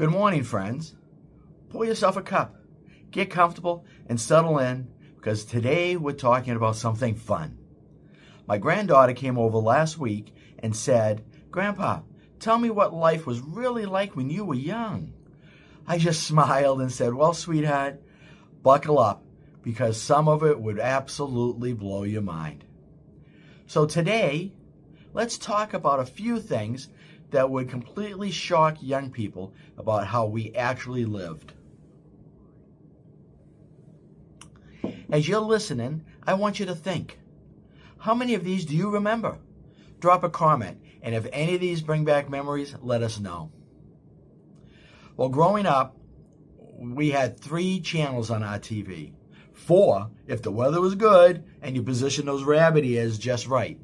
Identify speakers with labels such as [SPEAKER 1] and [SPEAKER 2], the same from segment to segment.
[SPEAKER 1] Good morning, friends. Pour yourself a cup, get comfortable, and settle in, because today we're talking about something fun. My granddaughter came over last week and said, "Grandpa, tell me what life was really like when you were young." I just smiled and said, "Well, sweetheart, buckle up, because some of it would absolutely blow your mind." So today, let's talk about a few things that would completely shock young people about how we actually lived. As you're listening, I want you to think, how many of these do you remember? Drop a comment, and if any of these bring back memories, let us know. Well, growing up, we had 3 channels on our TV. 4 if the weather was good and you positioned those rabbit ears just right.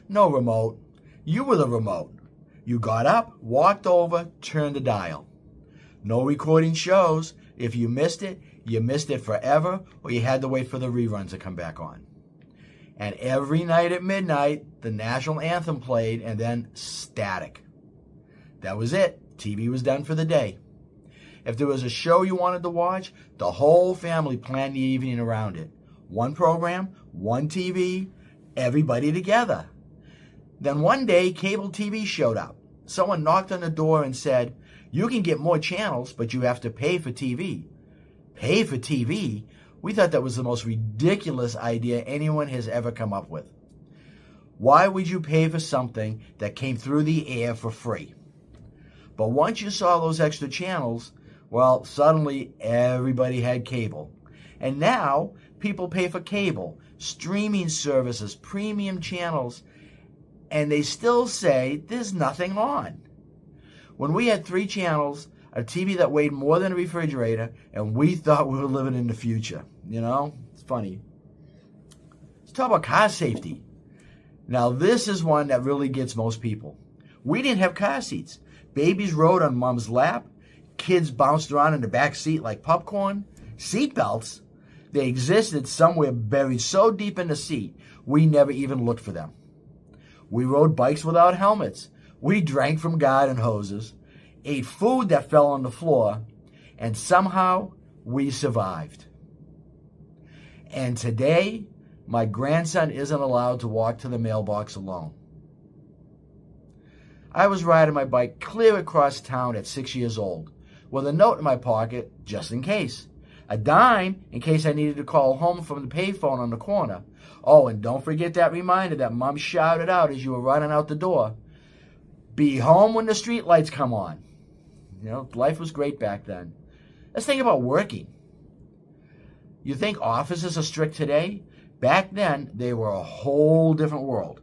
[SPEAKER 1] No remote. You were the remote. You got up, walked over, turned the dial. No recording shows. If you missed it forever, or you had to wait for the reruns to come back on. And every night at midnight, the national anthem played, and then static. That was it. TV was done for the day. If there was a show you wanted to watch, the whole family planned the evening around it. One program, one TV, everybody together. Then one day, cable TV showed up. Someone knocked on the door and said, "You can get more channels, but you have to pay for TV." Pay for TV? We thought that was the most ridiculous idea anyone has ever come up with. Why would you pay for something that came through the air for free? But once you saw those extra channels, well, suddenly everybody had cable. And now people pay for cable, streaming services, premium channels, and they still say there's nothing on. When we had 3 channels, a TV that weighed more than a refrigerator, and we thought we were living in the future. You know, it's funny. Let's talk about car safety. Now, this is one that really gets most people. We didn't have car seats. Babies rode on mom's lap. Kids bounced around in the back seat like popcorn. Seatbelts, they existed somewhere buried so deep in the seat, we never even looked for them. We rode bikes without helmets. We drank from garden hoses, ate food that fell on the floor, and somehow we survived. And today, my grandson isn't allowed to walk to the mailbox alone. I was riding my bike clear across town at 6 years old, with a note in my pocket just in case. A dime in case I needed to call home from the payphone on the corner. Oh, and don't forget that reminder that Mom shouted out as you were running out the door. Be home when the street lights come on. You know, life was great back then. Let's think about working. You think offices are strict today? Back then, they were a whole different world.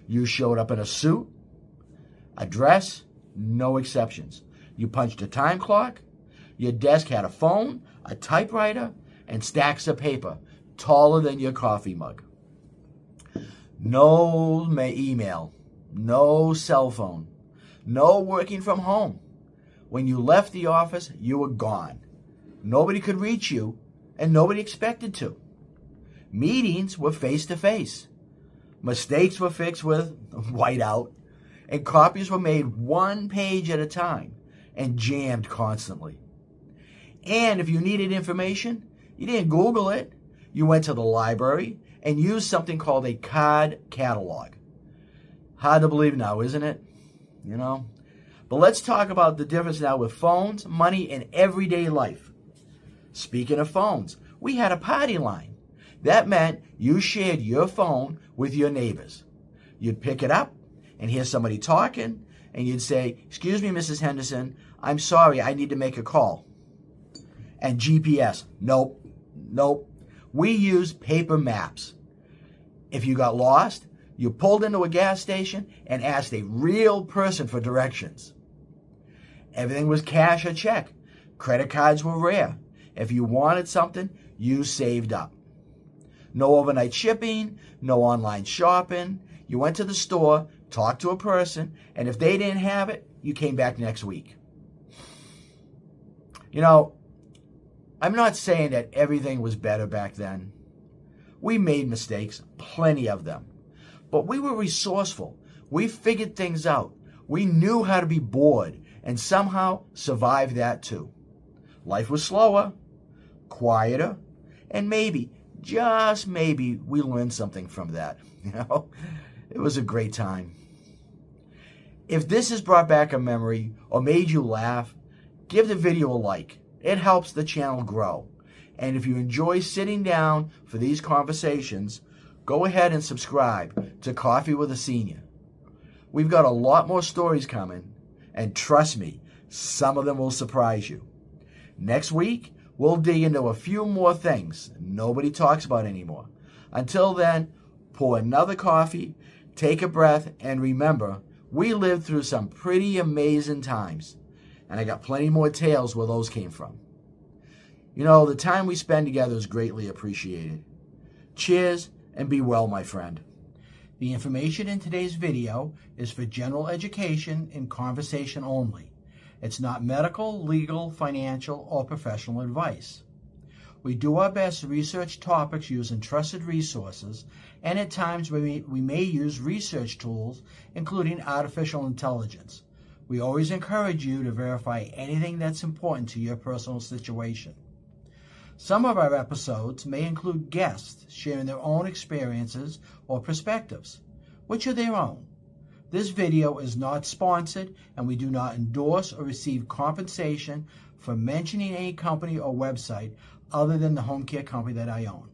[SPEAKER 1] You showed up in a suit, a dress, no exceptions. You punched a time clock. Your desk had a phone, a typewriter, and stacks of paper taller than your coffee mug. No email, no cell phone, no working from home. When you left the office, you were gone. Nobody could reach you, and nobody expected to. Meetings were face-to-face. Mistakes were fixed with whiteout, and copies were made 1 page at a time and jammed constantly. And if you needed information, you didn't Google it. You went to the library and used something called a card catalog. Hard to believe now, isn't it? You know? But let's talk about the difference now with phones, money, and everyday life. Speaking of phones, we had a party line. That meant you shared your phone with your neighbors. You'd pick it up and hear somebody talking, and you'd say, "Excuse me, Mrs. Henderson, I'm sorry, I need to make a call." And GPS, nope. We used paper maps. If you got lost, you pulled into a gas station and asked a real person for directions. Everything was cash or check. Credit cards were rare. If you wanted something, you saved up. No overnight shipping, no online shopping. You went to the store, talked to a person, and if they didn't have it, you came back next week. You know, I'm not saying that everything was better back then. We made mistakes, plenty of them. But we were resourceful. We figured things out. We knew how to be bored and somehow survived that too. Life was slower, quieter, and maybe, just maybe, we learned something from that. It was a great time. If this has brought back a memory or made you laugh, give the video a like. It helps the channel grow. And if you enjoy sitting down for these conversations, go ahead and subscribe to Coffee with a Senior. We've got a lot more stories coming, and trust me, some of them will surprise you. Next week, we'll dig into a few more things nobody talks about anymore. Until then, pour another coffee, take a breath, and remember, we lived through some pretty amazing times. And I got plenty more tales where those came from. The time we spend together is greatly appreciated. Cheers, and be well, my friend. The information in today's video is for general education and conversation only. It's not medical, legal, financial, or professional advice. We do our best to research topics using trusted resources, and at times we may use research tools, including artificial intelligence. We always encourage you to verify anything that's important to your personal situation. Some of our episodes may include guests sharing their own experiences or perspectives, which are their own. This video is not sponsored, and we do not endorse or receive compensation for mentioning any company or website other than the home care company that I own.